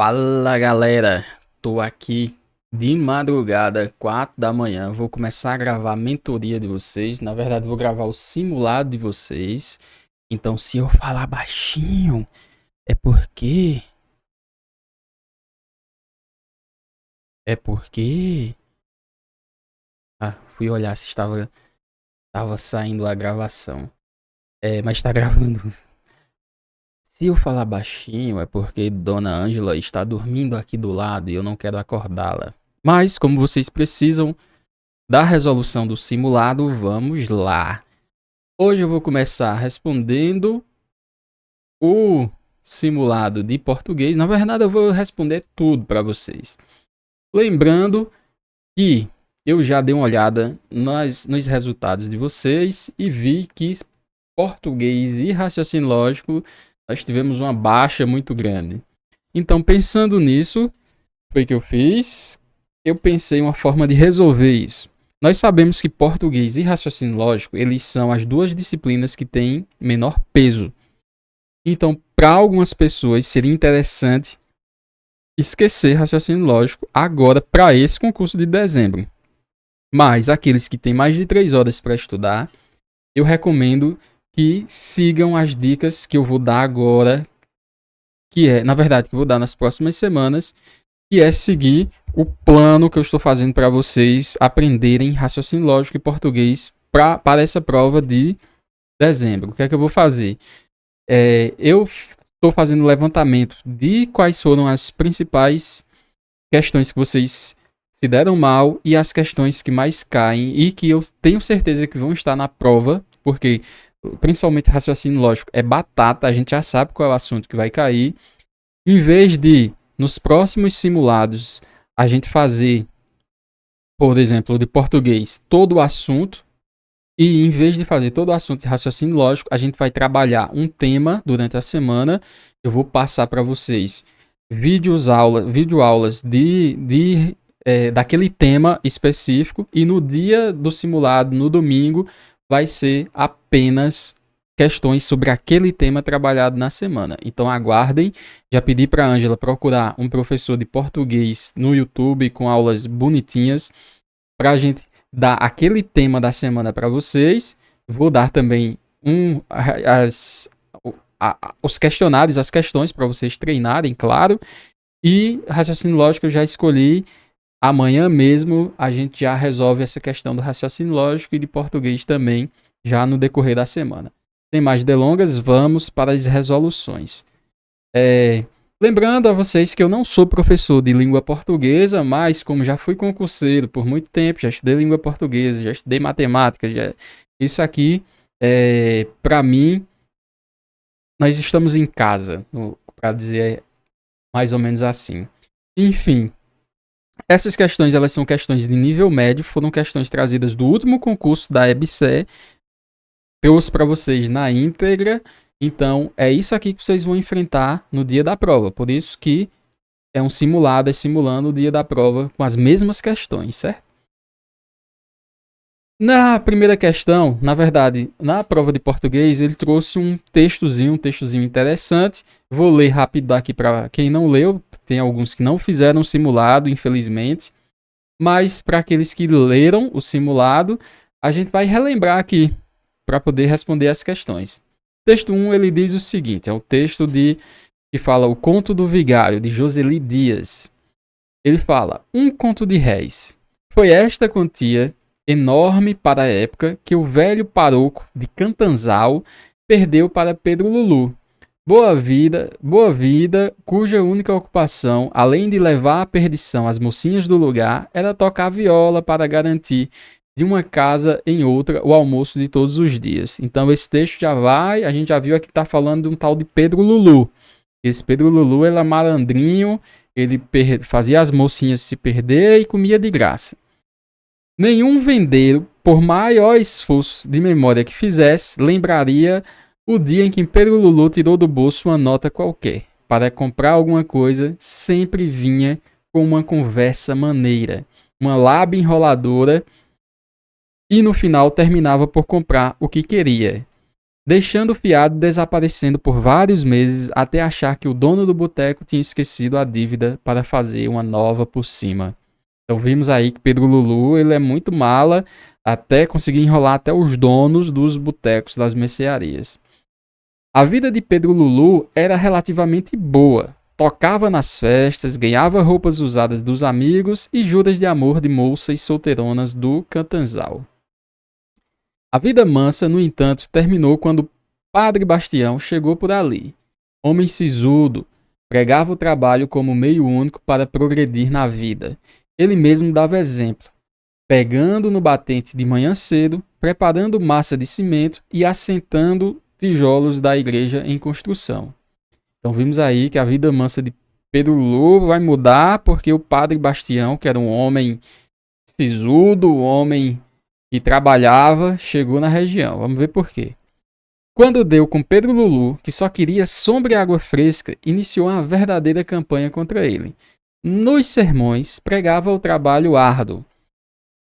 Fala galera, tô aqui de madrugada, 4 da manhã. Vou começar a gravar a mentoria de vocês. Na verdade, vou gravar o simulado de vocês. Então, se eu falar baixinho, é porque. É porque. Ah, fui olhar se estava saindo a gravação. Mas tá gravando. Se eu falar baixinho, é porque Dona Ângela está dormindo aqui do lado e eu não quero acordá-la. Mas, como vocês precisam da resolução do simulado, vamos lá. Hoje eu vou começar respondendo o simulado de português. Na verdade, eu vou responder tudo para vocês. Lembrando que eu já dei uma olhada nos resultados de vocês e vi que português e raciocínio lógico nós tivemos uma baixa muito grande. Então, pensando nisso, foi que eu fiz. Eu pensei uma forma de resolver isso. Nós sabemos que português e raciocínio lógico, eles são as duas disciplinas que têm menor peso. Então, para algumas pessoas, seria interessante esquecer raciocínio lógico agora para esse concurso de dezembro. Mas aqueles que têm mais de 3 horas para estudar, eu recomendo que sigam as dicas que eu vou dar agora, que é, na verdade, que eu vou dar nas próximas semanas, que é seguir o plano que eu estou fazendo para vocês aprenderem raciocínio lógico e português para essa prova de dezembro. O que é que eu vou fazer? Eu estou fazendo um levantamento de quais foram as principais questões que vocês se deram mal e as questões que mais caem e que eu tenho certeza que vão estar na prova, porque principalmente raciocínio lógico é batata, a gente já sabe qual é o assunto que vai cair. Em vez de, nos próximos simulados, a gente fazer, por exemplo, de português, todo o assunto, e em vez de fazer todo o assunto de raciocínio lógico, a gente vai trabalhar um tema durante a semana. Eu vou passar para vocês videoaulas daquele tema específico, e no dia do simulado, no domingo, vai ser apenas questões sobre aquele tema trabalhado na semana. Então aguardem. Já pedi para a Ângela procurar um professor de português no YouTube com aulas bonitinhas para a gente dar aquele tema da semana para vocês. Vou dar também os questionários, as questões para vocês treinarem, claro. E raciocínio lógico eu já escolhi. Amanhã mesmo a gente já resolve essa questão do raciocínio lógico e de português também, já no decorrer da semana. Sem mais delongas, vamos para as resoluções. Lembrando a vocês que eu não sou professor de língua portuguesa, mas como já fui concurseiro por muito tempo, já estudei língua portuguesa, já estudei matemática, isso aqui, para mim, nós estamos em casa, para dizer mais ou menos assim. Enfim, essas questões, elas são questões de nível médio, foram questões trazidas do último concurso da EBSE, trouxe para vocês na íntegra. Então, é isso aqui que vocês vão enfrentar no dia da prova. Por isso que é um simulado, simulando o dia da prova com as mesmas questões, certo? Na primeira questão, na verdade, na prova de português, ele trouxe um textozinho interessante. Vou ler rápido aqui para quem não leu. Tem alguns que não fizeram o simulado, infelizmente. Mas para aqueles que leram o simulado, a gente vai relembrar aqui para poder responder as questões. Texto 1, ele diz o seguinte, é o texto que fala o Conto do Vigário, de Josely Dias. Ele fala, um conto de réis. Foi esta quantia, enorme para a época, que o velho paroco de Cantanzal perdeu para Pedro Lulu. Boa vida, cuja única ocupação, além de levar à perdição as mocinhas do lugar, era tocar viola para garantir de uma casa em outra o almoço de todos os dias. Então esse texto a gente já viu aqui que está falando de um tal de Pedro Lulu. Esse Pedro Lulu, ele é malandrinho, ele fazia as mocinhas se perder e comia de graça. Nenhum vendeiro, por maior esforço de memória que fizesse, lembraria o dia em que Pedro Lulu tirou do bolso uma nota qualquer. Para comprar alguma coisa, sempre vinha com uma conversa maneira, uma lábia enroladora, e no final terminava por comprar o que queria. deixando o fiado desaparecendo por vários meses até achar que o dono do boteco tinha esquecido a dívida para fazer uma nova por cima. Então vimos aí que Pedro Lulu ele é muito mala até conseguir enrolar até os donos dos botecos das mercearias. A vida de Pedro Lulu era relativamente boa. Tocava nas festas, ganhava roupas usadas dos amigos e juras de amor de moças solteironas do Cantanzal. A vida mansa, no entanto, terminou quando Padre Bastião chegou por ali. Homem sisudo, pregava o trabalho como meio único para progredir na vida. Ele mesmo dava exemplo, pegando no batente de manhã cedo, preparando massa de cimento e assentando tijolos da igreja em construção. Então vimos aí que a vida mansa de Pedro Lobo vai mudar porque o Padre Bastião, que era um homem sisudo, um homem que trabalhava, chegou na região. Vamos ver por quê. Quando deu com Pedro Lulu, que só queria sombra e água fresca, iniciou uma verdadeira campanha contra ele. Nos sermões, pregava o trabalho árduo.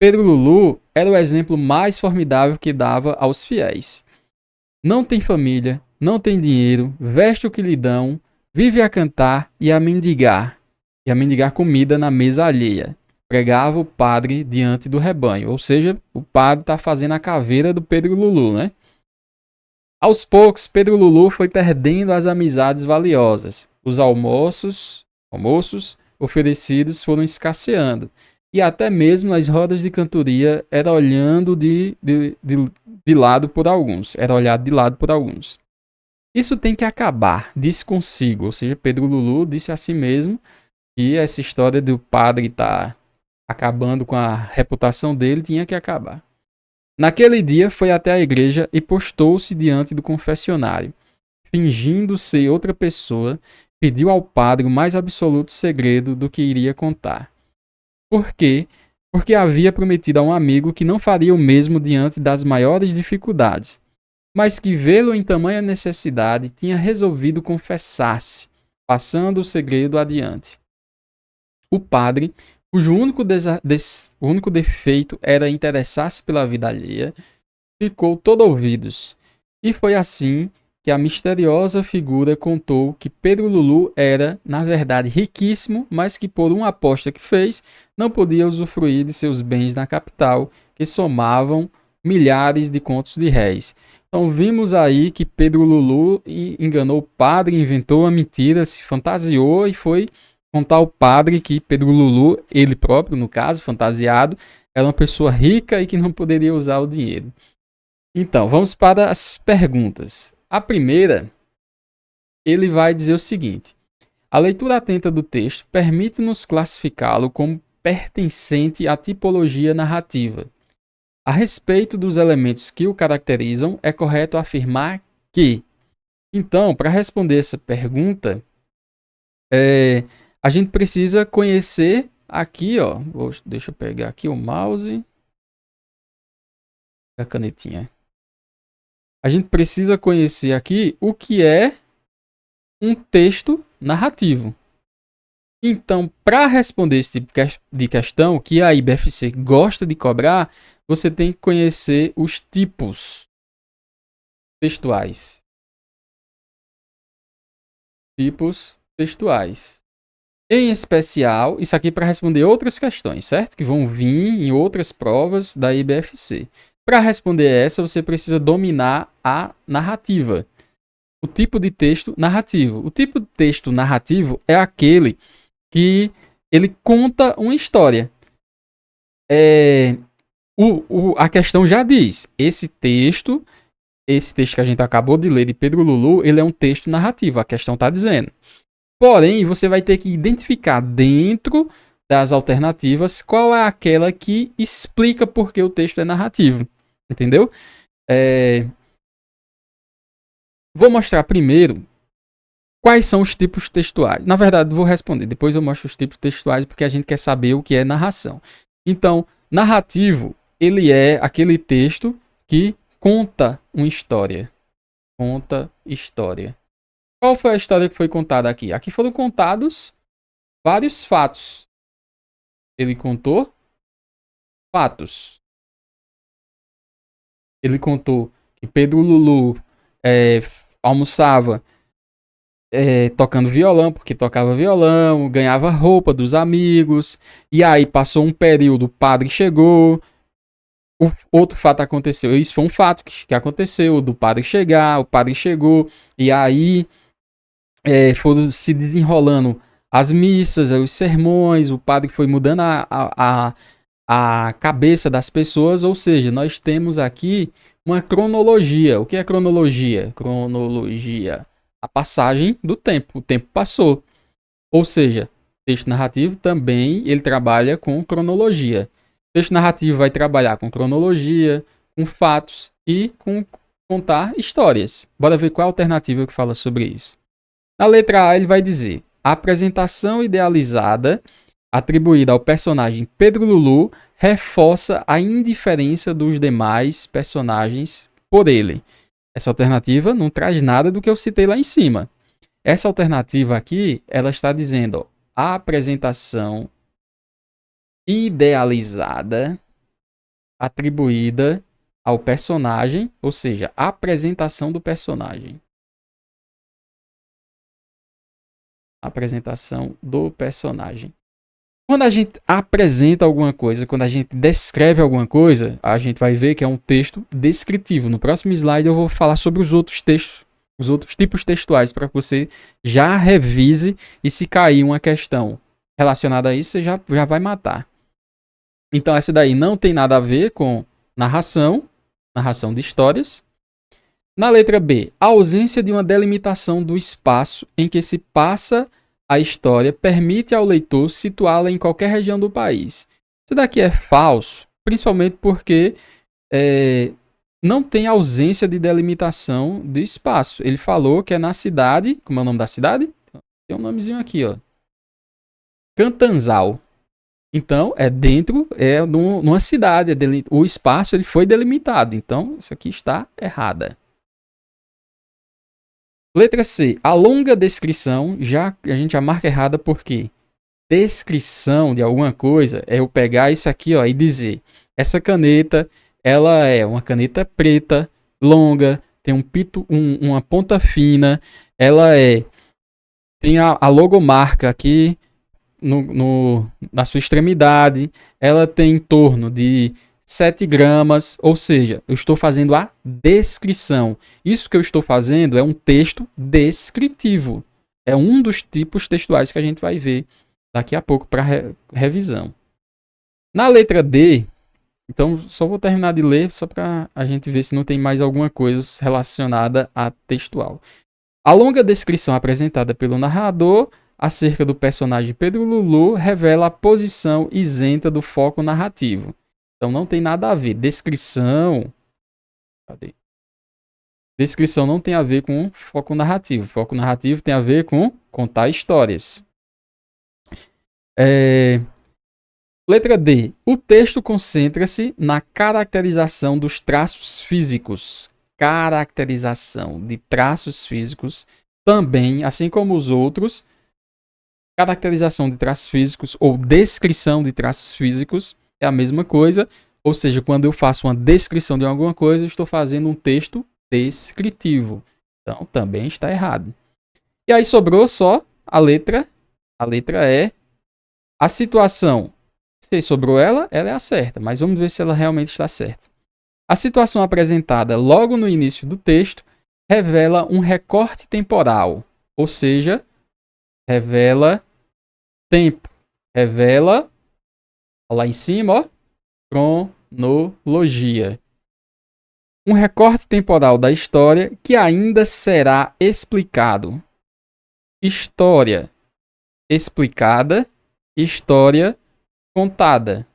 Pedro Lulu era o exemplo mais formidável que dava aos fiéis. Não tem família, não tem dinheiro, veste o que lhe dão, vive a cantar e a mendigar comida na mesa alheia. Pregava o padre diante do rebanho, ou seja, o padre está fazendo a caveira do Pedro Lulu, né? Aos poucos, Pedro Lulu foi perdendo as amizades valiosas. Os almoços oferecidos foram escasseando. E até mesmo as rodas de cantoria era olhando de lado por alguns. Era olhado de lado por alguns. Isso tem que acabar, disse consigo. Ou seja, Pedro Lulu disse a si mesmo que essa história do padre estar acabando com a reputação dele tinha que acabar. Naquele dia foi até a igreja e postou-se diante do confessionário. Fingindo ser outra pessoa, pediu ao padre o mais absoluto segredo do que iria contar. Por quê? Porque havia prometido a um amigo que não faria o mesmo diante das maiores dificuldades, mas que vê-lo em tamanha necessidade tinha resolvido confessar-se, passando o segredo adiante. O padre, cujo único defeito era interessar-se pela vida alheia, ficou todo ouvidos. E foi assim que a misteriosa figura contou que Pedro Lulu era, na verdade, riquíssimo, mas que por uma aposta que fez, não podia usufruir de seus bens na capital, que somavam milhares de contos de réis. Então vimos aí que Pedro Lulu enganou o padre, inventou uma mentira, se fantasiou e foi contar ao padre que Pedro Lulu, ele próprio, no caso, fantasiado, era uma pessoa rica e que não poderia usar o dinheiro. Então, vamos para as perguntas. A primeira, ele vai dizer o seguinte: a leitura atenta do texto permite-nos classificá-lo como pertencente à tipologia narrativa. A respeito dos elementos que o caracterizam, é correto afirmar que. Então, para responder essa pergunta, a gente precisa conhecer aqui, ó. Deixa eu pegar aqui o mouse. A canetinha. A gente precisa conhecer aqui o que é um texto narrativo. Então, para responder esse tipo de questão, que a IBFC gosta de cobrar, você tem que conhecer os tipos textuais. Tipos textuais. Em especial, isso aqui para responder outras questões, certo? Que vão vir em outras provas da IBFC. Para responder essa, você precisa dominar a narrativa. O tipo de texto narrativo. O tipo de texto narrativo é aquele que ele conta uma história. A questão já diz, esse texto que a gente acabou de ler de Pedro Lulu, ele é um texto narrativo, a questão está dizendo. Porém, você vai ter que identificar dentro das alternativas qual é aquela que explica por que o texto é narrativo. Entendeu? Vou mostrar primeiro quais são os tipos textuais. Na verdade, vou responder. Depois eu mostro os tipos textuais porque a gente quer saber o que é narração. Então, narrativo, ele é aquele texto que conta uma história. Conta história. Qual foi a história que foi contada aqui? Aqui foram contados vários fatos. Ele contou fatos. Ele contou que Pedro Lulu almoçava tocando violão, porque tocava violão, ganhava roupa dos amigos, e aí passou um período, o padre chegou, outro fato aconteceu, isso foi um fato que aconteceu, do padre chegar, o padre chegou, e aí foram se desenrolando as missas, os sermões, o padre foi mudando a cabeça das pessoas, ou seja, nós temos aqui uma cronologia. O que é cronologia? Cronologia, a passagem do tempo. O tempo passou. Ou seja, texto narrativo também ele trabalha com cronologia. O texto narrativo vai trabalhar com cronologia, com fatos e com contar histórias. Bora ver qual a alternativa que fala sobre isso. Na letra A ele vai dizer: a apresentação idealizada atribuída ao personagem Pedro Lulu reforça a indiferença dos demais personagens por ele. Essa alternativa não traz nada do que eu citei lá em cima. Essa alternativa aqui, ela está dizendo, ó, a apresentação idealizada atribuída ao personagem, ou seja, a apresentação do personagem. Apresentação do personagem. Quando a gente apresenta alguma coisa, quando a gente descreve alguma coisa, a gente vai ver que é um texto descritivo. No próximo slide eu vou falar sobre os outros textos, os outros tipos textuais, para que você já revise e se cair uma questão relacionada a isso, você já vai matar. Então essa daí não tem nada a ver com narração de histórias. Na letra B, a ausência de uma delimitação do espaço em que se passa a história permite ao leitor situá-la em qualquer região do país. Isso daqui é falso, principalmente porque não tem ausência de delimitação de espaço. Ele falou que é na cidade. Como é o nome da cidade? Tem um nomezinho aqui, ó. Cantanzal. Então, numa cidade. O espaço ele foi delimitado. Então, isso aqui está errada. Letra C. A longa descrição, a gente já marca errada porque descrição de alguma coisa é eu pegar isso aqui, ó, e dizer: essa caneta, ela é uma caneta preta, longa, tem uma ponta fina, ela tem a logomarca aqui na sua extremidade, ela tem em torno de 7 gramas, ou seja, eu estou fazendo a descrição. Isso que eu estou fazendo é um texto descritivo. É um dos tipos textuais que a gente vai ver daqui a pouco para revisão. Na letra D, então só vou terminar de ler só para a gente ver se não tem mais alguma coisa relacionada a textual. A longa descrição apresentada pelo narrador acerca do personagem Pedro Lulu revela a posição isenta do foco narrativo. Então não tem nada a ver. Descrição. Cadê? Descrição não tem a ver com foco narrativo. Foco narrativo tem a ver com contar histórias. Letra D. O texto concentra-se na caracterização dos traços físicos. Caracterização de traços físicos também, assim como os outros. Caracterização de traços físicos ou descrição de traços físicos é a mesma coisa, ou seja, quando eu faço uma descrição de alguma coisa, eu estou fazendo um texto descritivo. Então, também está errado. E aí sobrou só a letra E. A situação, se sobrou ela é a certa, mas vamos ver se ela realmente está certa. A situação apresentada logo no início do texto revela um recorte temporal, ou seja, revela tempo, revela lá em cima, ó, cronologia. Um recorte temporal da história que ainda será explicado. História explicada, história contada.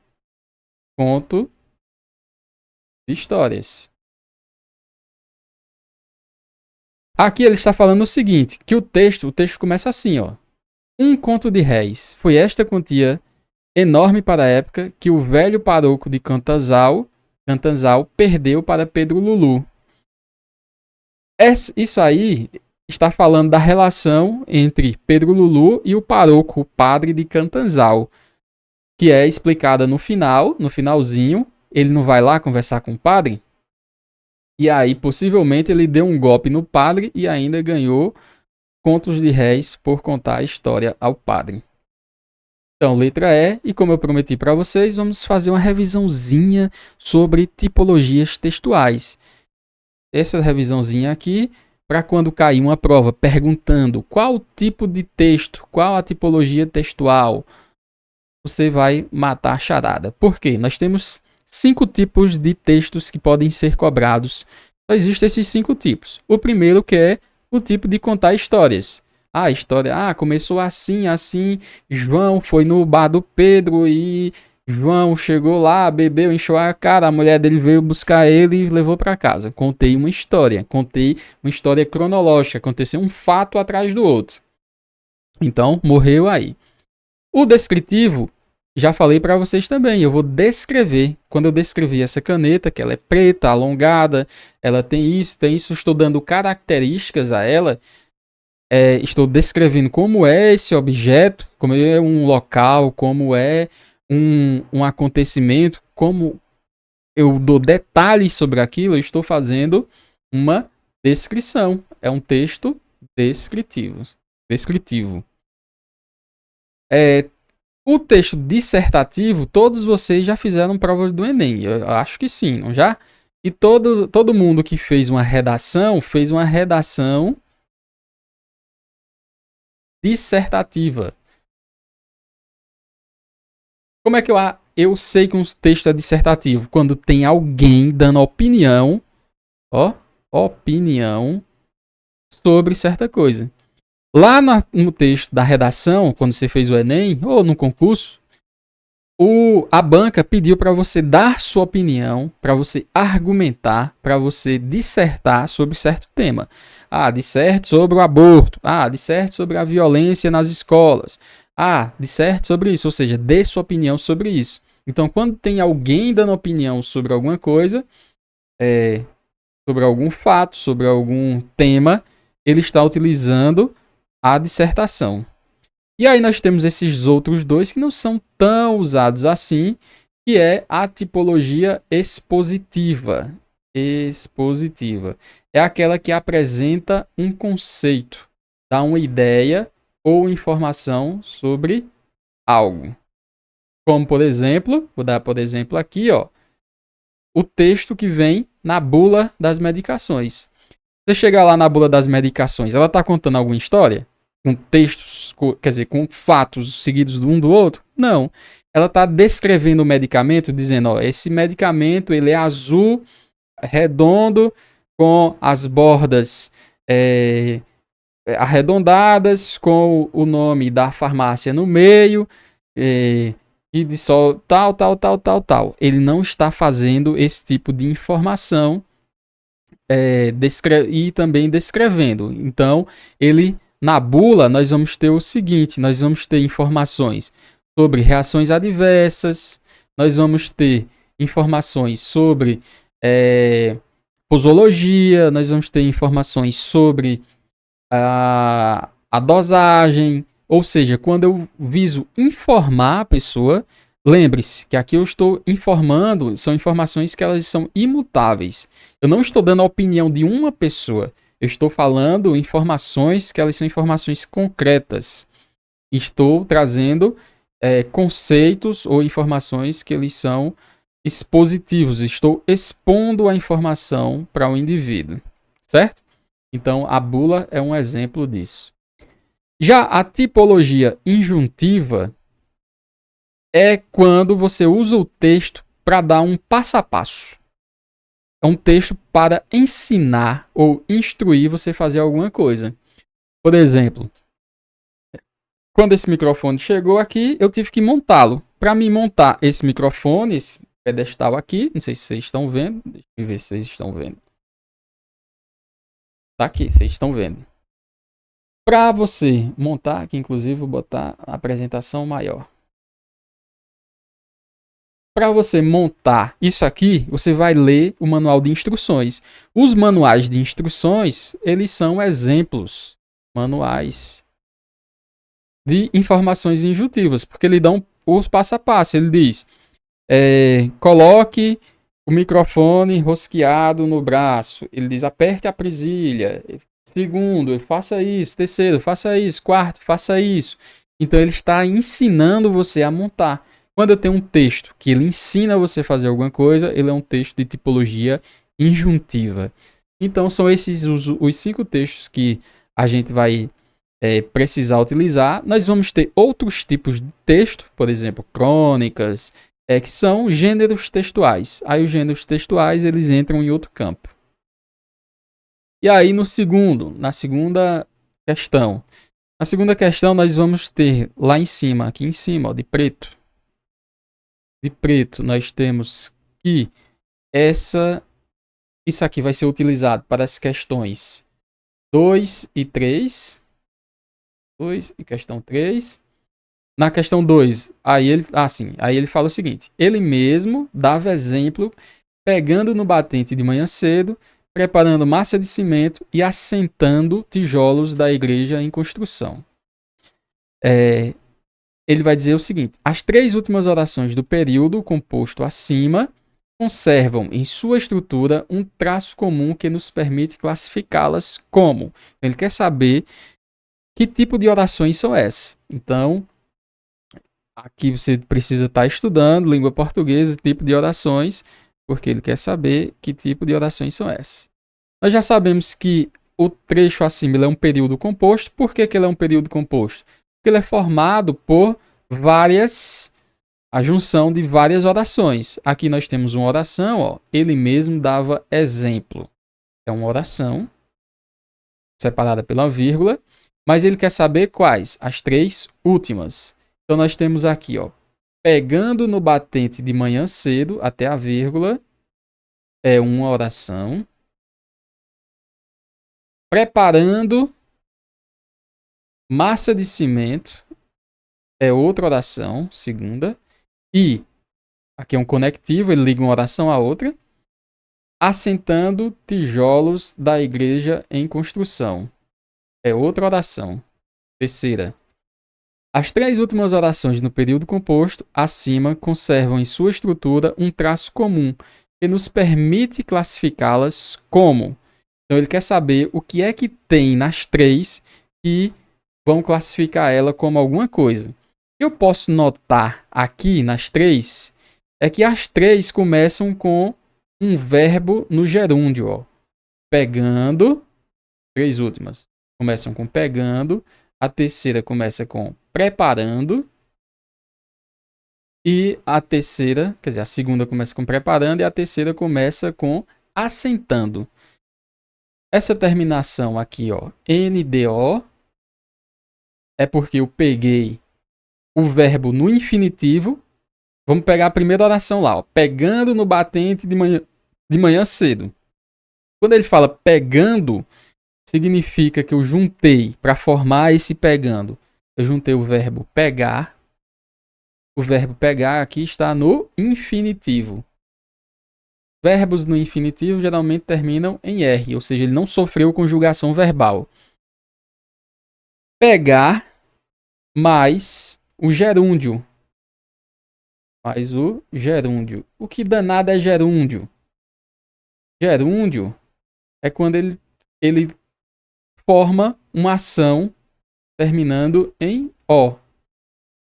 Conto de histórias. Aqui ele está falando o seguinte, que o texto começa assim, ó. Um conto de réis. Foi esta quantia enorme para a época que o velho paroco de Cantanzal perdeu para Pedro Lulu. Isso aí está falando da relação entre Pedro Lulu e o paroco, o padre de Cantanzal, que é explicada no finalzinho. Ele não vai lá conversar com o padre? E aí, possivelmente, ele deu um golpe no padre e ainda ganhou contos de réis por contar a história ao padre. Então, letra E, e como eu prometi para vocês, vamos fazer uma revisãozinha sobre tipologias textuais. Essa revisãozinha aqui, para quando cair uma prova perguntando qual tipo de texto, qual a tipologia textual, você vai matar a charada. Por quê? Nós temos 5 tipos de textos que podem ser cobrados. Só existem esses 5 tipos. O primeiro que é o tipo de contar histórias. A história, começou assim, assim, João foi no bar do Pedro e João chegou lá, bebeu, encheu a cara, a mulher dele veio buscar ele e levou para casa. Contei uma história cronológica, aconteceu um fato atrás do outro. Então, morreu aí. O descritivo, já falei para vocês também, eu vou descrever. Quando eu descrevi essa caneta, que ela é preta, alongada, ela tem isso, estou dando características a ela, estou descrevendo como é esse objeto, como é um local, como é um acontecimento, como eu dou detalhes sobre aquilo, eu estou fazendo uma descrição. É um texto descritivo. O texto dissertativo, todos vocês já fizeram provas do Enem. Eu acho que sim, não já? E todo mundo que fez uma redação dissertativa. Como é que eu sei que um texto é dissertativo? Quando tem alguém dando opinião sobre certa coisa. Lá no texto da redação, quando você fez o Enem, ou no concurso, a banca pediu para você dar sua opinião, para você argumentar, para você dissertar sobre certo tema. Disserte sobre o aborto. Disserte sobre a violência nas escolas. Disserte sobre isso, ou seja, dê sua opinião sobre isso. Então, quando tem alguém dando opinião sobre alguma coisa, sobre algum fato, sobre algum tema, ele está utilizando a dissertação. E aí nós temos esses outros dois que não são tão usados assim, que é a tipologia expositiva. Expositiva. É aquela que apresenta um conceito, dá uma ideia ou informação sobre algo. Como, por exemplo, vou dar por exemplo aqui, o texto que vem na bula das medicações. Você chegar lá na bula das medicações, ela está contando alguma história? Com textos, quer dizer, com fatos seguidos um do outro? Não. Ela está descrevendo o medicamento, dizendo, esse medicamento ele é azul, redondo, com as bordas arredondadas, com o nome da farmácia no meio, e de só tal. Ele não está fazendo esse tipo de informação e também descrevendo. Então, na bula, nós vamos ter o seguinte, nós vamos ter informações sobre reações adversas, nós vamos ter informações sobre posologia, nós vamos ter informações sobre a dosagem, ou seja, quando eu viso informar a pessoa, lembre-se que aqui eu estou informando, são informações que elas são imutáveis. Eu não estou dando a opinião de uma pessoa, eu estou falando informações que elas são informações concretas. Estou trazendo conceitos ou informações que eles são expositivos. Estou expondo a informação para o indivíduo, certo? Então, a bula é um exemplo disso. Já a tipologia injuntiva é quando você usa o texto para dar um passo a passo. É um texto para ensinar ou instruir você a fazer alguma coisa. Por exemplo, quando esse microfone chegou aqui, eu tive que montá-lo. Para mim montar esse microfone, esse pedestal aqui, não sei se vocês estão vendo. Deixa eu ver se vocês estão vendo. Tá aqui, vocês estão vendo. Para você montar, aqui inclusive vou botar a apresentação maior. Para você montar isso aqui, você vai ler o manual de instruções. Os manuais de instruções, eles são exemplos, manuais de informações injuntivas, porque ele dá o passo a passo. Ele diz, coloque o microfone rosqueado no braço. Ele diz: aperte a presilha. Segundo, faça isso. Terceiro, faça isso. Quarto, faça isso. Então ele está ensinando você a montar. Quando eu tenho um texto que ele ensina você a fazer alguma coisa, ele é um texto de tipologia injuntiva. Então são esses os 5 textos que a gente vai precisar utilizar. Nós vamos ter outros tipos de texto, por exemplo, crônicas, que são gêneros textuais. Aí os gêneros textuais eles entram em outro campo. E aí na segunda questão. Na segunda questão nós vamos ter lá em cima, aqui em cima, ó, de preto. De preto nós temos que isso aqui vai ser utilizado para as questões 2 e 3. 2 e questão 3. Na questão 2, aí ele fala o seguinte: ele mesmo dava exemplo pegando no batente de manhã cedo, preparando massa de cimento e assentando tijolos da igreja em construção. Ele vai dizer o seguinte: as 3 últimas orações do período composto acima conservam em sua estrutura um traço comum que nos permite classificá-las como. Ele quer saber que tipo de orações são essas. Então, aqui você precisa estar estudando língua portuguesa, tipo de orações, porque ele quer saber que tipo de orações são essas. Nós já sabemos que o trecho acima é um período composto. Por que ele é um período composto? Porque ele é formado por a junção de várias orações. Aqui nós temos uma oração, ó, ele mesmo dava exemplo. É uma oração separada pela vírgula, mas ele quer saber quais? As 3 últimas. Então nós temos aqui, ó, pegando no batente de manhã cedo até a vírgula, é uma oração. Preparando massa de cimento, é outra oração, segunda. E aqui é um conectivo, ele liga uma oração à outra. Assentando tijolos da igreja em construção, é outra oração, terceira. As 3 últimas orações no período composto acima conservam em sua estrutura um traço comum que nos permite classificá-las como. Então ele quer saber o que é que tem nas 3 que vão classificar ela como alguma coisa. O que eu posso notar aqui nas 3 é que as 3 começam com um verbo no gerúndio, ó. Pegando, 3 últimas começam com pegando, a terceira começa com preparando, e a terceira, quer dizer, a segunda começa com preparando e a terceira começa com assentando. Essa terminação aqui, ó, NDO, é porque eu peguei o verbo no infinitivo. Vamos pegar a primeira oração lá, ó, pegando no batente de manhã cedo. Quando ele fala pegando, significa que eu juntei para formar esse pegando. Eu juntei o verbo pegar. O verbo pegar aqui está no infinitivo. Verbos no infinitivo geralmente terminam em R, ou seja, ele não sofreu conjugação verbal. Pegar mais o gerúndio. Mais o gerúndio. O que danado é gerúndio? Gerúndio é quando ele forma uma ação terminando em O.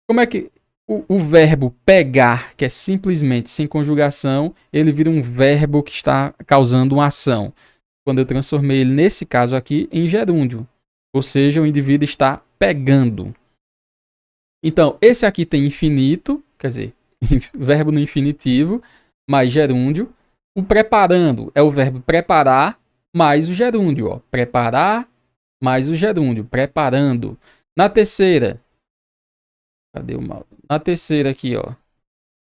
Como é que o verbo pegar, que é simplesmente sem conjugação, ele vira um verbo que está causando uma ação? Quando eu transformei ele, nesse caso aqui, em gerúndio. Ou seja, o indivíduo está pegando. Então, esse aqui tem infinito, quer dizer, verbo no infinitivo, mais gerúndio. O preparando é o verbo preparar, mais o gerúndio. Ó. Preparar, mais o gerúndio. Preparando. Na terceira, cadê o mal? Na terceira aqui, ó,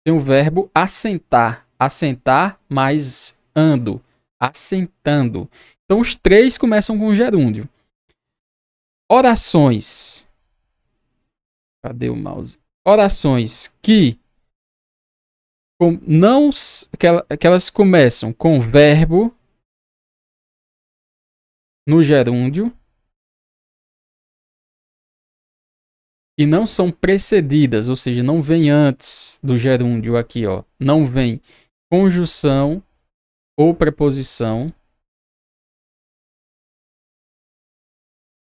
tem o verbo assentar. Assentar mais ando. Assentando. Então, os 3 começam com gerúndio. Orações. Cadê o mouse? Orações que não que elas começam com verbo no gerúndio e não são precedidas, ou seja, não vem antes do gerúndio aqui, ó. Não vem conjunção ou preposição,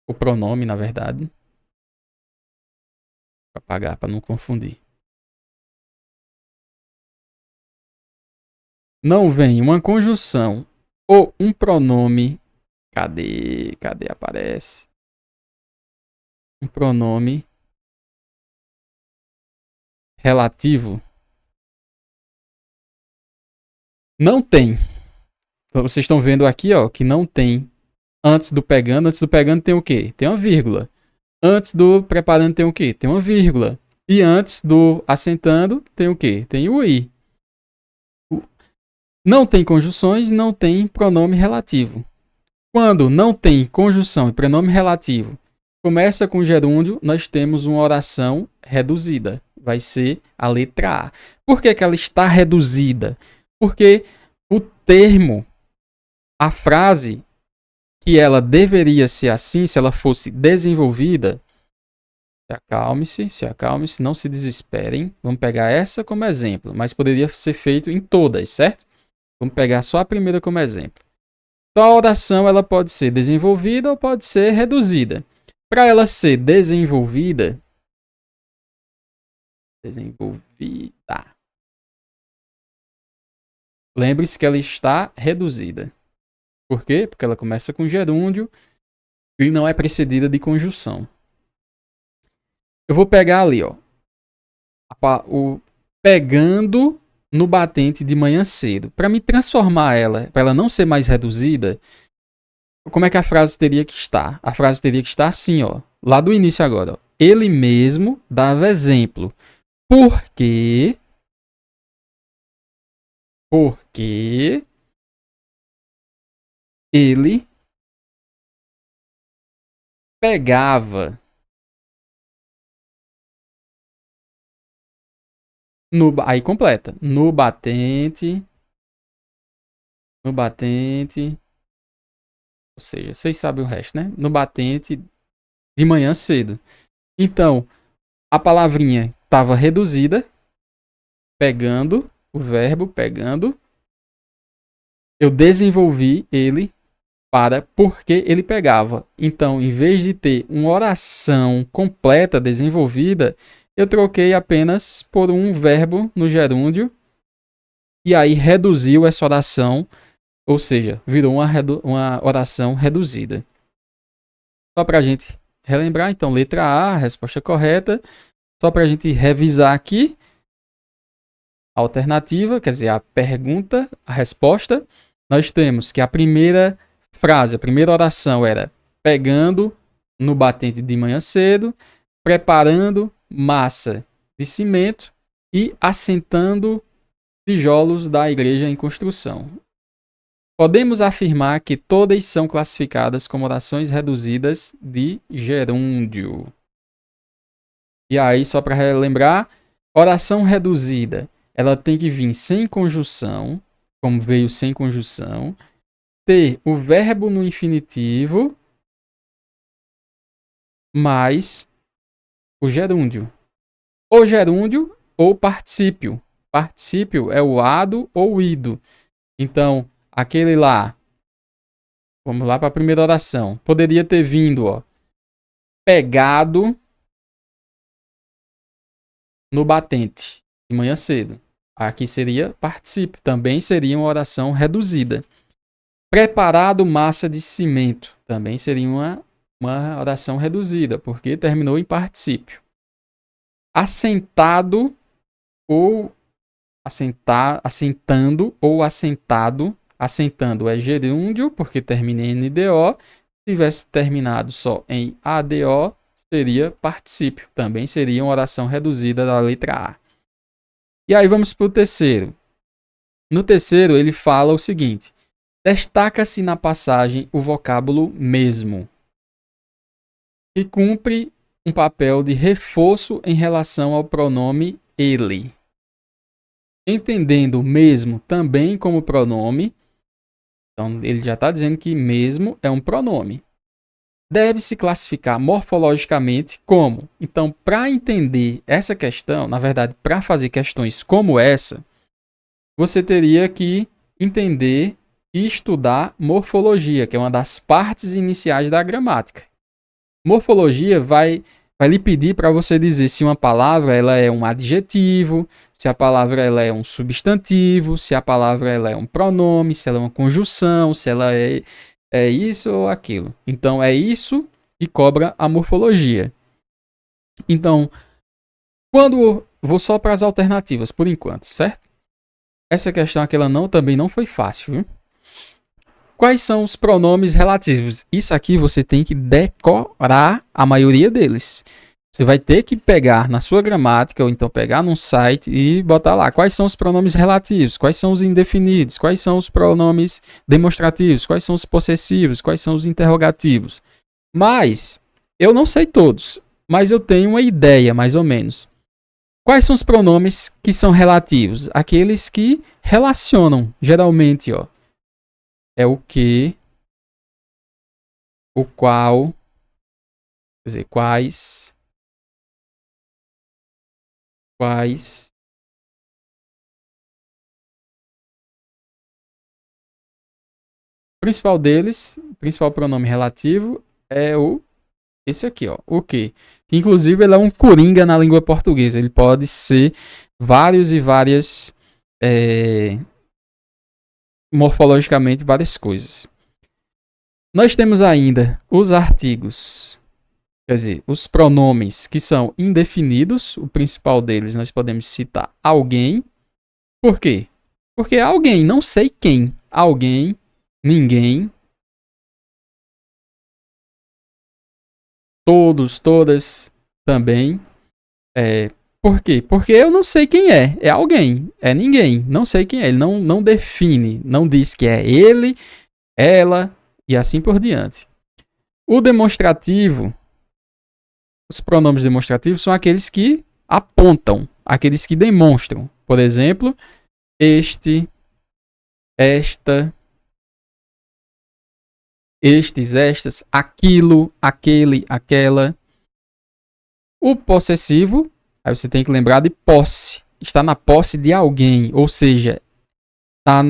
o pronome, na verdade, para apagar, para não confundir. Não vem uma conjunção ou um pronome. Cadê? Cadê aparece? Um pronome relativo. Não tem. Então, vocês estão vendo aqui, ó, que não tem. Antes do pegando tem o quê? Tem uma vírgula. Antes do preparando tem o quê? Tem uma vírgula. E antes do assentando tem o quê? Tem o i. Não tem conjunções, não tem pronome relativo. Quando não tem conjunção e pronome relativo, começa com gerúndio, nós temos uma oração reduzida. Vai ser a letra A. Por que ela está reduzida? Porque o termo, a frase, que ela deveria ser assim, se ela fosse desenvolvida, se acalme-se, não se desesperem. Vamos pegar essa como exemplo, mas poderia ser feito em todas, certo? Vamos pegar só a primeira como exemplo. Então a oração ela pode ser desenvolvida ou pode ser reduzida. Para ela ser desenvolvida, lembre-se que ela está reduzida. Por quê? Porque ela começa com gerúndio e não é precedida de conjunção. Eu vou pegar ali, ó, o pegando no batente de manhã cedo. Para me transformar ela, para ela não ser mais reduzida, como é que a frase teria que estar? A frase teria que estar assim, ó, lá do início agora. Ó. Ele mesmo dava exemplo. Porque ele pegava aí completa. No batente. Ou seja, vocês sabem o resto, né? No batente de manhã cedo. Então, a palavrinha estava reduzida. Pegando. O verbo pegando. Eu desenvolvi ele para porque ele pegava. Então, em vez de ter uma oração completa desenvolvida, eu troquei apenas por um verbo no gerúndio e aí reduziu essa oração, ou seja, virou uma oração reduzida. Só para a gente relembrar, então, letra A, resposta correta. Só para a gente revisar aqui, a alternativa, quer dizer, a pergunta, a resposta, nós temos que a primeira frase, a primeira oração era pegando no batente de manhã cedo, preparando massa de cimento e assentando tijolos da igreja em construção. Podemos afirmar que todas são classificadas como orações reduzidas de gerúndio. E aí, só para relembrar, oração reduzida, ela tem que vir sem conjunção, como veio sem conjunção, ter o verbo no infinitivo mais o gerúndio. Ou gerúndio ou particípio. Particípio é o ado ou o ido. Então, aquele lá, vamos lá para a primeira oração. Poderia ter vindo, ó, pegado no batente de manhã cedo. Aqui seria particípio. Também seria uma oração reduzida. Preparado massa de cimento. Também seria uma oração reduzida, porque terminou em particípio. Assentado ou assentando ou assentado. Assentando é gerúndio, porque termina em NDO. Se tivesse terminado só em ADO, seria particípio. Também seria uma oração reduzida da letra A. E aí vamos para o terceiro. No terceiro, ele fala o seguinte: destaca-se na passagem o vocábulo mesmo, que cumpre um papel de reforço em relação ao pronome ele. Entendendo mesmo também como pronome, então ele já está dizendo que mesmo é um pronome. Deve-se classificar morfologicamente como. Então, para entender essa questão, na verdade, para fazer questões como essa, você teria que entender e estudar morfologia, que é uma das partes iniciais da gramática. Morfologia vai lhe pedir para você dizer se uma palavra ela é um adjetivo, se a palavra ela é um substantivo, se a palavra ela é um pronome, se ela é uma conjunção, se ela é isso ou aquilo. Então, é isso que cobra a morfologia. Então, quando vou só para as alternativas, por enquanto, certo? Essa questão aqui ela também não foi fácil, viu? Quais são os pronomes relativos? Isso aqui você tem que decorar a maioria deles. Você vai ter que pegar na sua gramática ou então pegar num site e botar lá quais são os pronomes relativos, quais são os indefinidos, quais são os pronomes demonstrativos, quais são os possessivos, quais são os interrogativos. Mas eu não sei todos, mas eu tenho uma ideia mais ou menos. Quais são os pronomes que são relativos? Aqueles que relacionam, geralmente, ó. É o que, o qual, quer dizer, quais. O principal deles, o principal pronome relativo é esse aqui, ó, o que. Inclusive, ele é um coringa na língua portuguesa. Ele pode ser vários e várias, morfologicamente, várias coisas. Nós temos ainda os artigos, quer dizer, os pronomes que são indefinidos. O principal deles nós podemos citar alguém. Por quê? Porque é alguém, não sei quem. Alguém, ninguém, todos, todas também. Por quê? Porque eu não sei quem é. É alguém, é ninguém. Não sei quem é. Ele não define, não diz que é ele, ela e assim por diante. O demonstrativo, os pronomes demonstrativos são aqueles que apontam, aqueles que demonstram. Por exemplo, este, esta, estes, estas, aquilo, aquele, aquela. O possessivo, aí você tem que lembrar de posse. Está na posse de alguém, ou seja,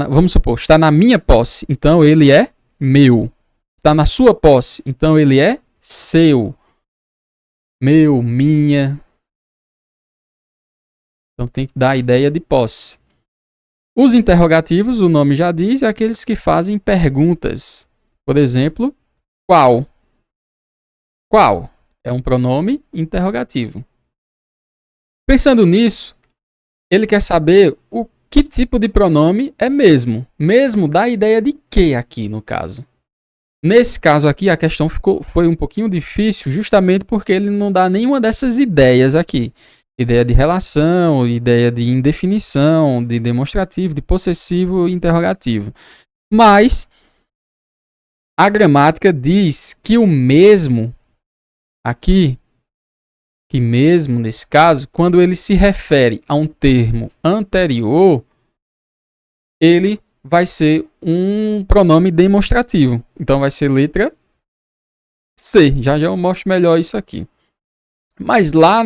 vamos supor, está na minha posse, então ele é meu. Está na sua posse, então ele é seu. Meu, minha. Então tem que dar a ideia de posse. Os interrogativos, o nome já diz, é aqueles que fazem perguntas. Por exemplo, qual? Qual? É um pronome interrogativo. Pensando nisso, ele quer saber o que tipo de pronome é mesmo. Mesmo dá a ideia de que aqui, no caso. Nesse caso aqui, a questão foi um pouquinho difícil, justamente porque ele não dá nenhuma dessas ideias aqui. Ideia de relação, ideia de indefinição, de demonstrativo, de possessivo e interrogativo. Mas a gramática diz que o mesmo aqui, que mesmo nesse caso, quando ele se refere a um termo anterior, ele vai ser um pronome demonstrativo. Então vai ser letra C. Já eu mostro melhor isso aqui. Mas lá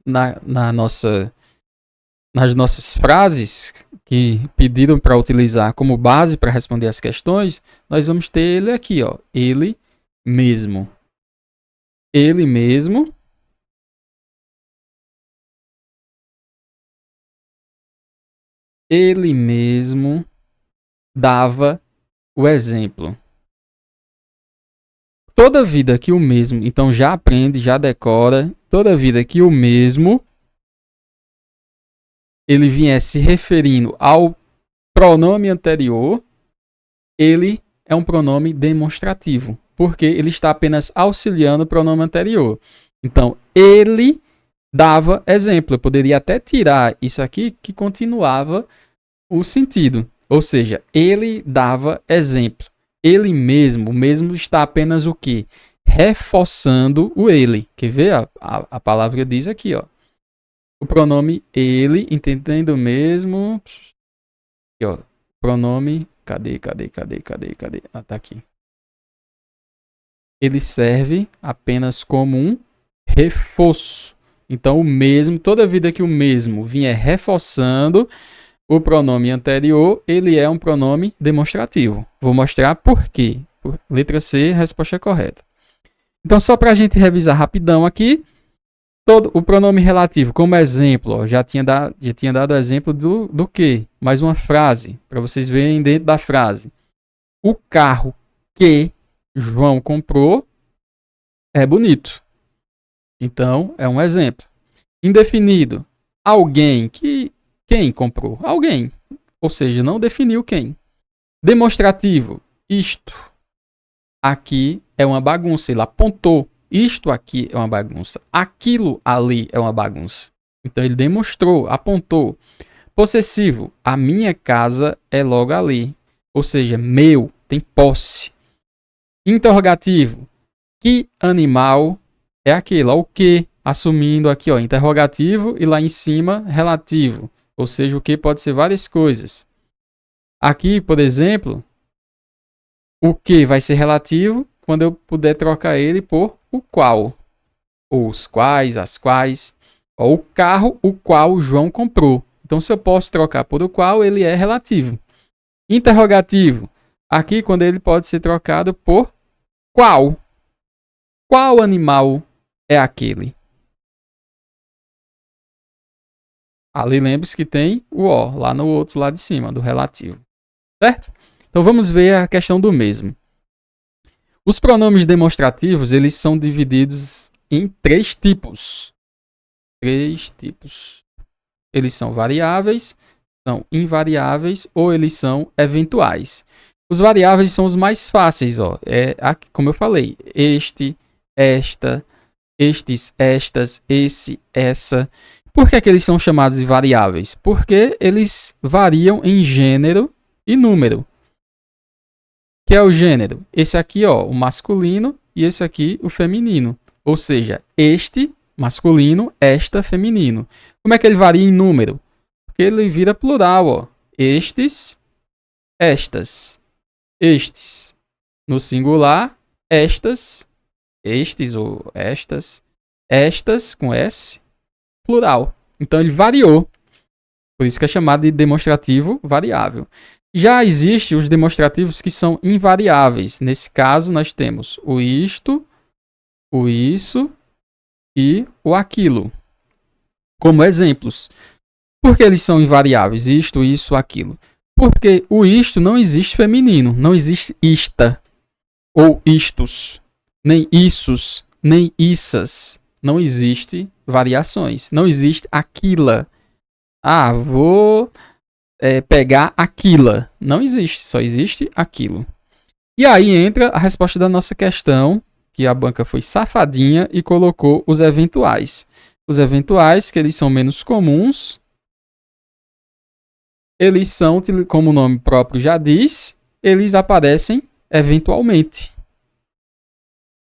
nas nossas frases que pediram para utilizar como base para responder as questões, nós vamos ter ele aqui, ó, ele mesmo. Ele mesmo. Ele mesmo dava o exemplo. Toda vida que o mesmo, então já aprende, já decora, toda vida que o mesmo ele vier se referindo ao pronome anterior, ele é um pronome demonstrativo, porque ele está apenas auxiliando o pronome anterior. Então, ele dava exemplo. Eu poderia até tirar isso aqui que continuava o sentido. Ou seja, ele dava exemplo. Ele mesmo, o mesmo está apenas o quê? Reforçando o ele. Quer ver? A palavra diz aqui, ó. O pronome ele, entendendo mesmo. Aqui, ó. Pronome. Cadê? Ah, tá aqui. Ele serve apenas como um reforço. Então, o mesmo, toda vida que o mesmo vier reforçando, o pronome anterior, ele é um pronome demonstrativo. Vou mostrar por quê. Letra C, resposta correta. Então, só para a gente revisar rapidão aqui, todo o pronome relativo, como exemplo, ó, já tinha dado exemplo do que? Mais uma frase, para vocês verem dentro da frase. O carro que João comprou é bonito. Então, é um exemplo. Indefinido. Alguém que... Quem comprou? Alguém. Ou seja, não definiu quem. Demonstrativo. Isto aqui é uma bagunça. Ele apontou. Isto aqui é uma bagunça. Aquilo ali é uma bagunça. Então, ele demonstrou, apontou. Possessivo. A minha casa é logo ali. Ou seja, meu. Tem posse. Interrogativo. Que animal é aquele? O que? Assumindo aqui, ó, interrogativo e lá em cima, relativo. Ou seja, o que pode ser várias coisas. Aqui, por exemplo, o que vai ser relativo quando eu puder trocar ele por o qual. Ou os quais, as quais. Ou o carro, o qual o João comprou. Então, se eu posso trocar por o qual, ele é relativo. Interrogativo. Aqui, quando ele pode ser trocado por qual. Qual animal é aquele? Ali lembre-se que tem o O, lá no outro lado de cima, do relativo. Certo? Então vamos ver a questão do mesmo. Os pronomes demonstrativos, eles são divididos em 3 tipos. 3 tipos. Eles são variáveis, são invariáveis ou eles são eventuais. Os variáveis são os mais fáceis, ó. Como eu falei, este, esta, estes, estas, esse, essa. Por que eles são chamados de variáveis? Porque eles variam em gênero e número. Que é o gênero? Esse aqui, ó, o masculino, e esse aqui, o feminino. Ou seja, este masculino, esta feminino. Como é que ele varia em número? Porque ele vira plural, ó. Estes, estas, estes. No singular, estas, estes ou estas com S, plural. Então ele variou. Por isso que é chamado de demonstrativo variável. Já existem os demonstrativos que são invariáveis. Nesse caso, nós temos o isto, o isso e o aquilo. Como exemplos. Por que eles são invariáveis? Isto, isso, aquilo. Porque o isto não existe feminino. Não existe ista ou istos. Nem issos, nem issas. Não existe variações. Não existe aquila. Vou pegar aquila. Não existe, só existe aquilo. E aí entra a resposta da nossa questão, que a banca foi safadinha e colocou os eventuais. Os eventuais, que eles são menos comuns, eles são, como o nome próprio já diz, eles aparecem eventualmente.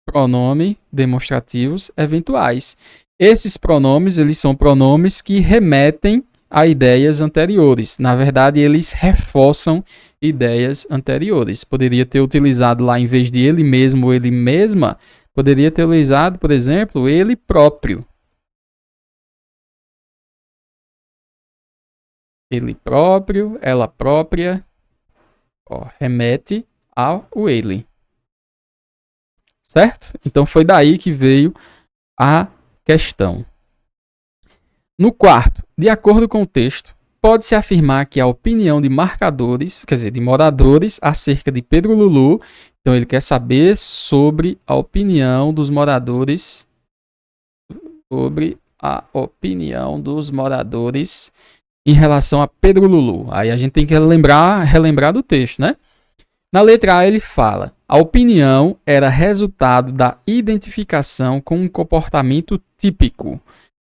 Pronome demonstrativos eventuais. Esses pronomes, eles são pronomes que remetem a ideias anteriores. Na verdade, eles reforçam ideias anteriores. Poderia ter utilizado lá, em vez de ele mesmo ou ele mesma, poderia ter utilizado, por exemplo, ele próprio. Ele próprio, ela própria, ó, remete ao ele. Certo? Então foi daí que veio a questão. No quarto, de acordo com o texto, pode-se afirmar que a opinião de marcadores, quer dizer, de moradores, acerca de Pedro Lulu, então ele quer saber sobre a opinião dos moradores, em relação a Pedro Lulu. Aí a gente tem que relembrar do texto, né? Na letra A ele fala: a opinião era resultado da identificação com um comportamento típico.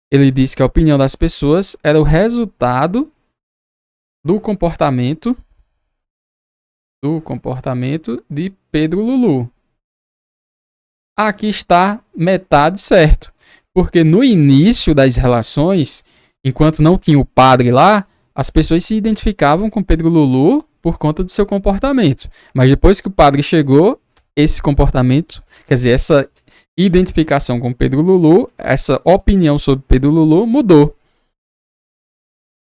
Ele diz que a opinião das pessoas era o resultado do comportamento de Pedro Lulu. Aqui está metade certo, porque no início das relações, enquanto não tinha o padre lá, as pessoas se identificavam com Pedro Lulu por conta do seu comportamento. Mas depois que o padre chegou, esse comportamento, quer dizer, essa identificação com Pedro Lulu, essa opinião sobre Pedro Lulu mudou.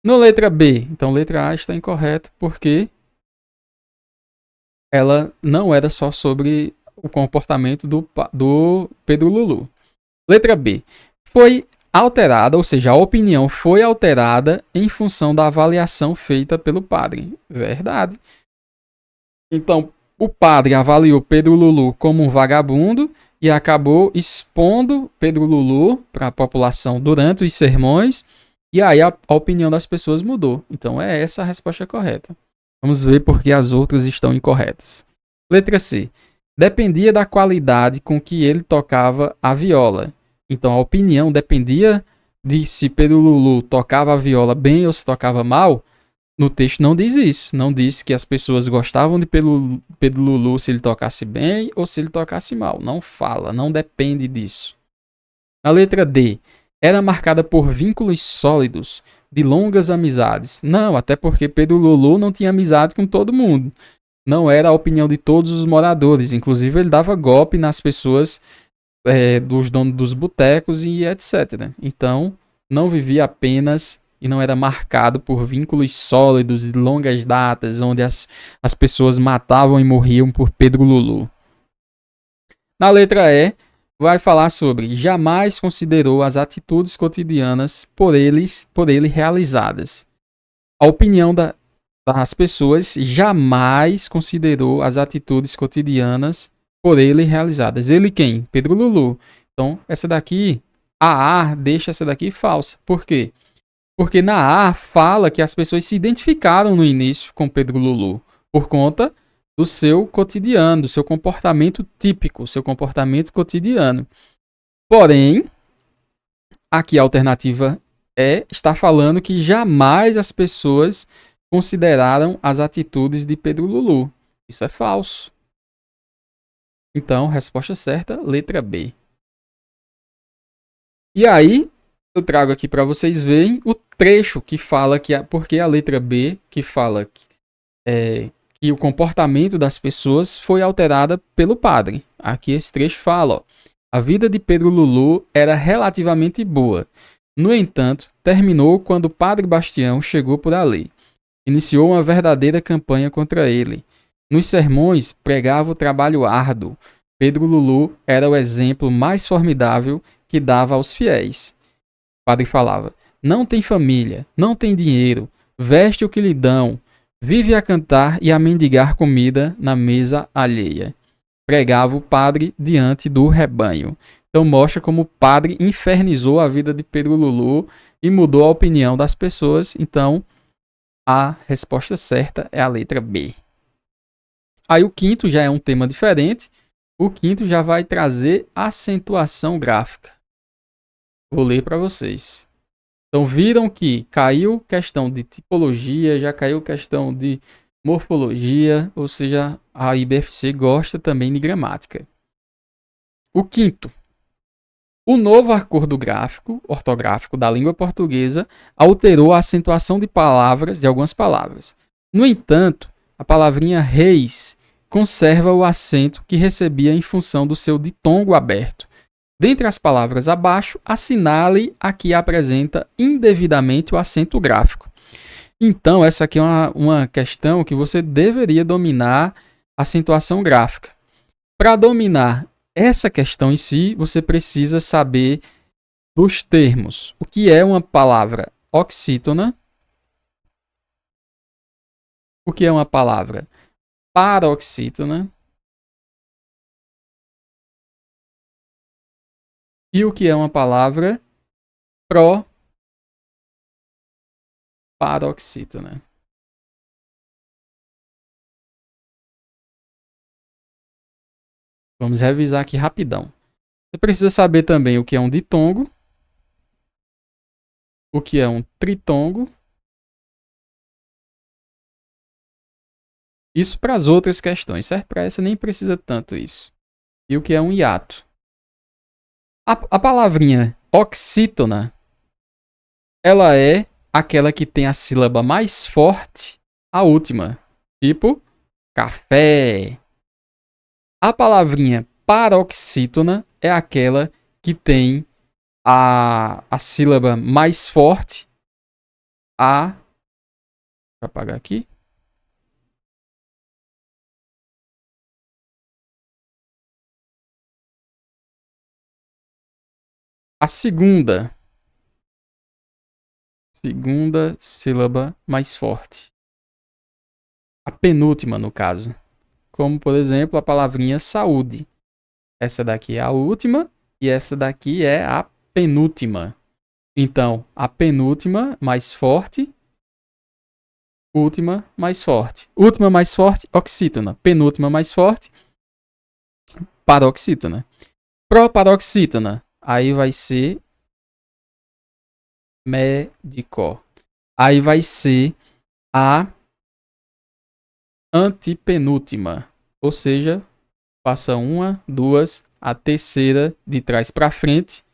Na letra B, então letra A está incorreto porque ela não era só sobre o comportamento do Pedro Lulu. Letra B. Foi alterada, ou seja, a opinião foi alterada em função da avaliação feita pelo padre. Verdade. Então, o padre avaliou Pedro Lulu como um vagabundo e acabou expondo Pedro Lulu para a população durante os sermões, e aí a opinião das pessoas mudou. Então, é essa a resposta correta. Vamos ver por que as outras estão incorretas. Letra C. Dependia da qualidade com que ele tocava a viola. Então, a opinião dependia de se Pedro Lulu tocava a viola bem ou se tocava mal. No texto não diz isso. Não diz que as pessoas gostavam de Pedro Lulu se ele tocasse bem ou se ele tocasse mal. Não fala, não depende disso. A letra D. Era marcada por vínculos sólidos, de longas amizades. Não, até porque Pedro Lulu não tinha amizade com todo mundo. Não era a opinião de todos os moradores. Inclusive, ele dava golpe nas pessoas, dos donos dos botecos e etc. Então, não vivia apenas e não era marcado por vínculos sólidos de longas datas, onde as pessoas matavam e morriam por Pedro Lulu. Na letra E, vai falar sobre jamais considerou as atitudes cotidianas por ele realizadas. A opinião das pessoas jamais considerou as atitudes cotidianas por ele realizadas. Ele quem? Pedro Lulu. Então, essa daqui, a deixa essa daqui falsa. Por quê? Porque na A fala que as pessoas se identificaram no início com Pedro Lulu por conta do seu cotidiano, do seu comportamento típico, seu comportamento cotidiano. Porém, aqui a alternativa está falando que jamais as pessoas consideraram as atitudes de Pedro Lulu. Isso é falso. Então, resposta certa, letra B. E aí, eu trago aqui para vocês verem o trecho que fala que porque a letra B que fala que o comportamento das pessoas foi alterada pelo padre. Aqui esse trecho fala, ó, a vida de Pedro Lulu era relativamente boa. No entanto, terminou quando o padre Bastião chegou por ali. Iniciou uma verdadeira campanha contra ele. Nos sermões, pregava o trabalho árduo. Pedro Lulu era o exemplo mais formidável que dava aos fiéis. O padre falava, não tem família, não tem dinheiro, veste o que lhe dão, vive a cantar e a mendigar comida na mesa alheia. Pregava o padre diante do rebanho. Então mostra como o padre infernizou a vida de Pedro Lulu e mudou a opinião das pessoas. Então, a resposta certa é a letra B. Aí o quinto já é um tema diferente. O quinto já vai trazer acentuação gráfica. Vou ler para vocês. Então viram que caiu questão de tipologia, já caiu questão de morfologia, ou seja, a IBFC gosta também de gramática. O quinto. O novo acordo gráfico, ortográfico da língua portuguesa alterou a acentuação de palavras, de algumas palavras. No entanto, a palavrinha reis conserva o acento que recebia em função do seu ditongo aberto. Dentre as palavras abaixo, assinale a que apresenta indevidamente o acento gráfico. Então, essa aqui é uma questão que você deveria dominar a acentuação gráfica. Para dominar essa questão em si, você precisa saber dos termos. O que é uma palavra oxítona? O que é uma palavra paroxítona? E o que é uma palavra proparoxítona? Vamos revisar aqui rapidão. Você precisa saber também o que é um ditongo, o que é um tritongo. Isso para as outras questões, certo? Para essa nem precisa tanto isso. E o que é um hiato. A palavrinha oxítona, ela é aquela que tem a sílaba mais forte, a última. Tipo, café. A palavrinha paroxítona é aquela que tem a sílaba mais forte A. Deixa eu apagar aqui. A segunda sílaba mais forte. A penúltima, no caso. Como, por exemplo, a palavrinha saúde. Essa daqui é a última e essa daqui é a penúltima. Então, a penúltima mais forte, última mais forte. Última mais forte, oxítona. Penúltima mais forte, paroxítona. Proparoxítona. Aí vai ser médico. Aí vai ser a antepenúltima. Ou seja, passa uma, duas, a terceira de trás para frente,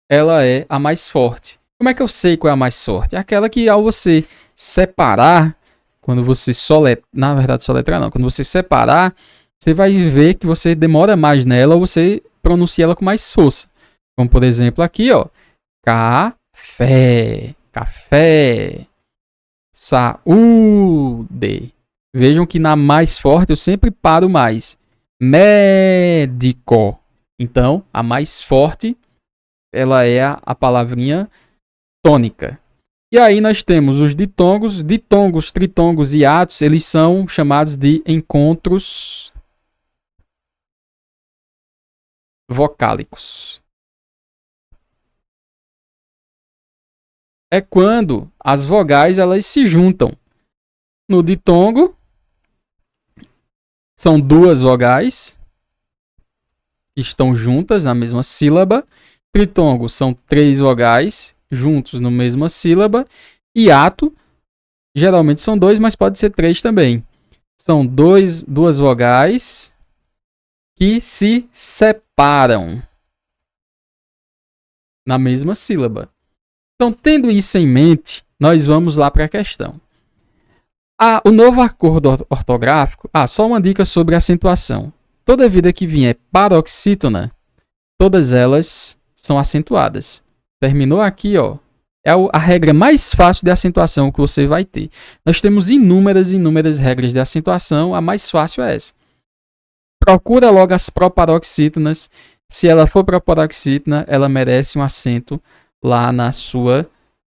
ela é a mais forte. Como é que eu sei qual é a mais forte? É aquela que ao você separar, quando você soletrar, na verdade soletrar não, quando você separar, você vai ver que você demora mais nela ou você pronuncia ela com mais força. Como por exemplo aqui, ó, café, café, saúde. Vejam que na mais forte eu sempre paro mais. Médico. Então, a mais forte, ela é a palavrinha tônica. E aí nós temos os ditongos. Ditongos, tritongos e atos, eles são chamados de encontros vocálicos. É quando as vogais elas se juntam. No ditongo, são duas vogais que estão juntas na mesma sílaba. Tritongo são três vogais juntos na mesma sílaba. E ato, geralmente são dois, mas pode ser três também. São duas vogais que se separam na mesma sílaba. Então, tendo isso em mente, nós vamos lá para a questão. O novo acordo ortográfico. Só uma dica sobre acentuação. Toda vida que vier paroxítona, todas elas são acentuadas. Terminou aqui, ó. É a regra mais fácil de acentuação que você vai ter. Nós temos inúmeras regras de acentuação. A mais fácil é essa. Procura logo as proparoxítonas. Se ela for proparoxítona, ela merece um acento lá na sua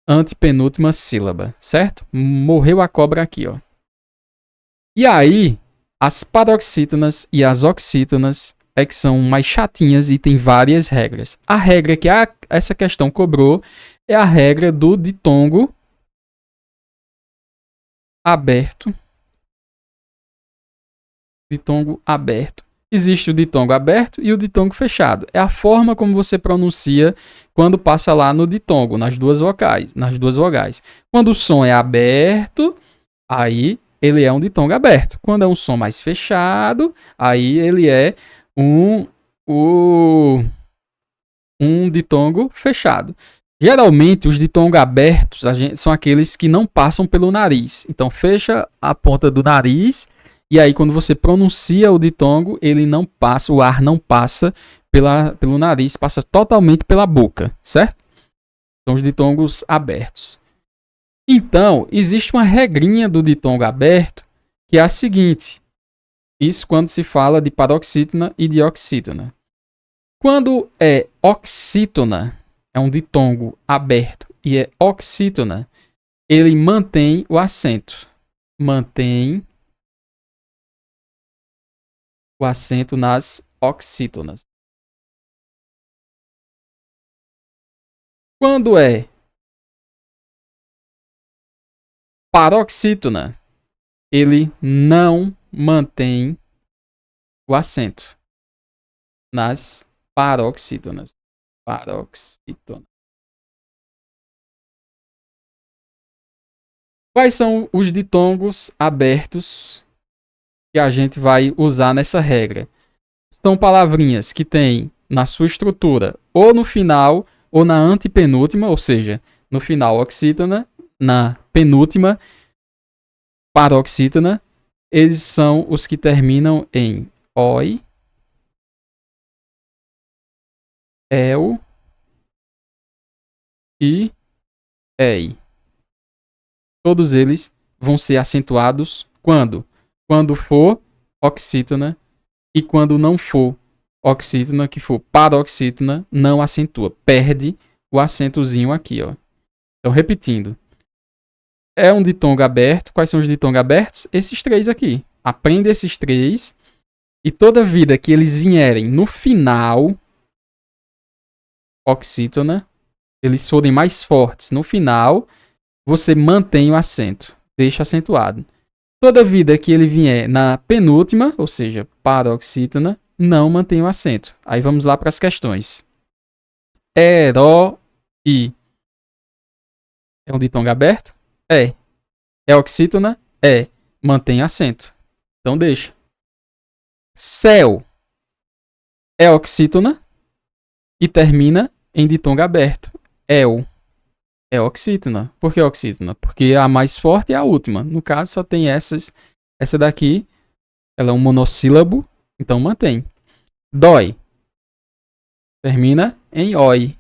antepenúltima sílaba, certo? Morreu a cobra aqui, ó. E aí, as paroxítonas e as oxítonas é que são mais chatinhas e tem várias regras. A regra que essa questão cobrou é a regra do ditongo aberto. Ditongo aberto. Existe o ditongo aberto e o ditongo fechado. É a forma como você pronuncia quando passa lá no ditongo, nas duas vogais. Quando o som é aberto, aí ele é um ditongo aberto. Quando é um som mais fechado, aí ele é um ditongo fechado. Geralmente, os ditongos abertos são aqueles que não passam pelo nariz. Então, fecha a ponta do nariz e aí, quando você pronuncia o ditongo, ele não passa, o ar não passa pelo nariz, passa totalmente pela boca, certo? São os ditongos abertos. Então, existe uma regrinha do ditongo aberto que é a seguinte. Isso quando se fala de paroxítona e de oxítona. Quando é oxítona, é um ditongo aberto e é oxítona, ele mantém o acento. Mantém o acento nas oxítonas. Quando é paroxítona, ele não mantém o acento nas paroxítonas. Paroxítona. Quais são os ditongos abertos que a gente vai usar nessa regra? São palavrinhas que têm na sua estrutura ou no final ou na antepenúltima, ou seja, no final oxítona, na penúltima paroxítona. Eles são os que terminam em oi, el e ei. todos eles vão ser acentuados quando? Quando for oxítona, e quando não for oxítona, que for paroxítona, não acentua, perde o acentozinho aqui, ó. Então, repetindo. É um ditongo aberto. Quais são os ditongos abertos? Esses três aqui. Aprenda esses três. E toda vida que eles vierem no final, oxítona, eles forem mais fortes no final, você mantém o acento. Deixa acentuado. Toda vida que ele vier na penúltima, ou seja, paroxítona, não mantém o acento. Aí vamos lá para as questões. Herói. É um ditongo aberto? É. É oxítona? É. Mantém acento. Então deixa. Céu. É oxítona e termina em ditongo aberto. El. É oxítona. Por que oxítona? Porque a mais forte é a última. No caso, só tem essas. Essa daqui, ela é um monossílabo, então mantém. Dói. Termina em oi.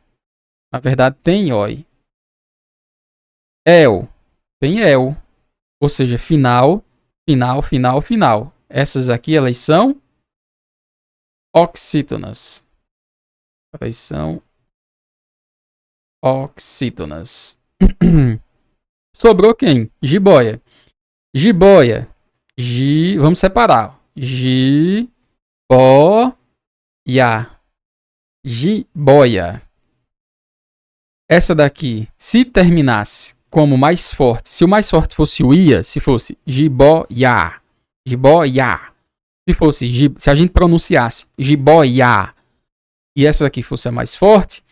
Na verdade, tem oi. El. Tem el. Ou seja, final, final, final, final. Essas aqui, elas são oxítonas. Elas são oxítonas. Sobrou quem? Jiboia. Jiboia. Vamos separar. Jiboia. Jiboia. Essa daqui, se terminasse como mais forte, se o mais forte fosse o ia, se fosse jiboia. Jiboia. Se a gente pronunciasse jiboia e essa daqui fosse a mais forte,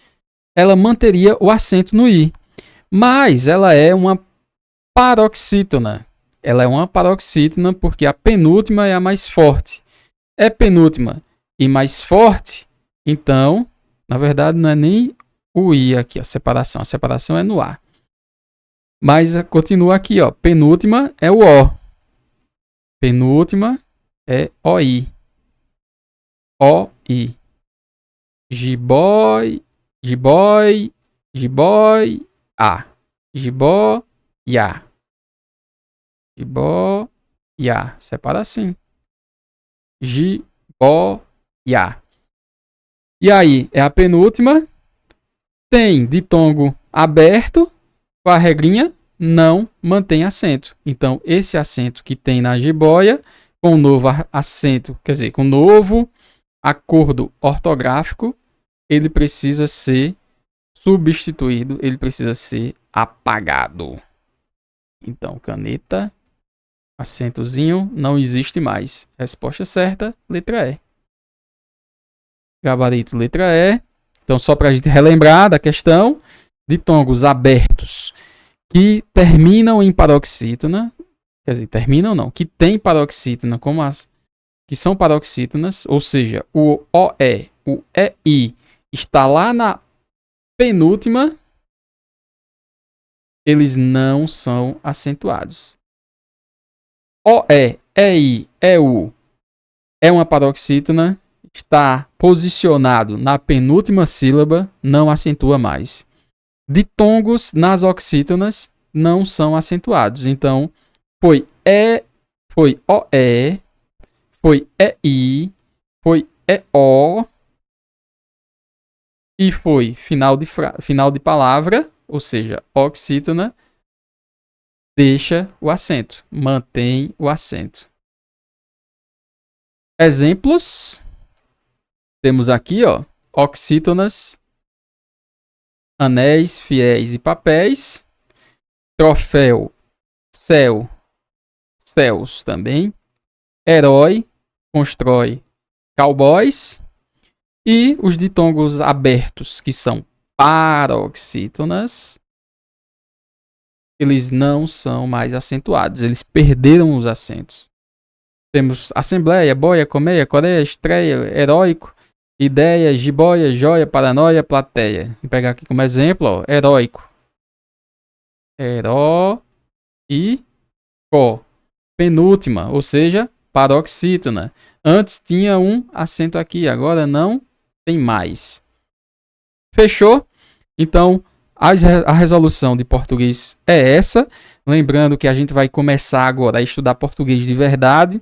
ela manteria o acento no i. Mas ela é uma paroxítona. Ela é uma paroxítona porque a penúltima é a mais forte. É penúltima e mais forte, então, na verdade, não é nem o i aqui, a separação. A separação é no a. Mas continua aqui, ó. Penúltima é o o. Penúltima é oi. Oi. Jiboia. Jiboia. Jiboia. Jiboia. Separa assim. Jiboia. E aí, é a penúltima. Tem ditongo aberto. Com a regrinha, não mantém acento. Então, esse acento que tem na jiboia, com o novo acento, quer dizer, com o novo acordo ortográfico, ele precisa ser substituído, ele precisa ser apagado. Então, caneta, acentozinho, não existe mais. Resposta certa, letra E. Gabarito, letra E. Então, só para a gente relembrar da questão, ditongos abertos que terminam em paroxítona, quer dizer, terminam não, que tem paroxítona, como as que são paroxítonas, ou seja, o OE, o EI está lá na penúltima, eles não são acentuados. OE, EI, EU é uma paroxítona, está posicionado na penúltima sílaba, não acentua mais. Ditongos nas oxítonas não são acentuados. Então, foi E, foi OE, foi EI, foi EO e foi final de palavra, ou seja, oxítona, deixa o acento, mantém o acento. Exemplos, temos aqui, ó, oxítonas, anéis, fiéis e papéis, troféu, céu, céus também, herói, constrói, cowboys, e os ditongos abertos, que são paroxítonas, eles não são mais acentuados, eles perderam os acentos. Temos assembleia, boia, colmeia, coreia, estreia, heróico, ideia, jiboia, joia, paranoia, plateia. Vou pegar aqui como exemplo, ó, heróico. Heróico. Penúltima, ou seja, paroxítona. Antes tinha um acento aqui, agora não tem mais. Fechou? Então, A resolução de português é essa. Lembrando que a gente vai começar agora a estudar português de verdade.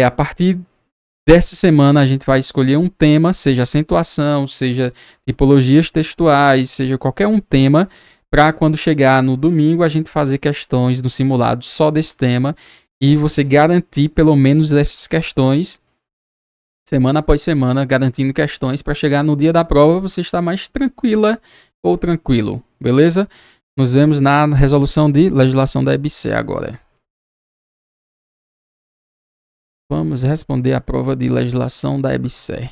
A partir dessa semana a gente vai escolher um tema, seja acentuação, seja tipologias textuais, seja qualquer um tema, para quando chegar no domingo a gente fazer questões do simulado só desse tema e você garantir pelo menos essas questões semana após semana, garantindo questões para chegar no dia da prova você estar mais tranquila ou tranquilo, beleza? Nos vemos na resolução de legislação da EBC agora. Vamos responder a prova de legislação da EBC.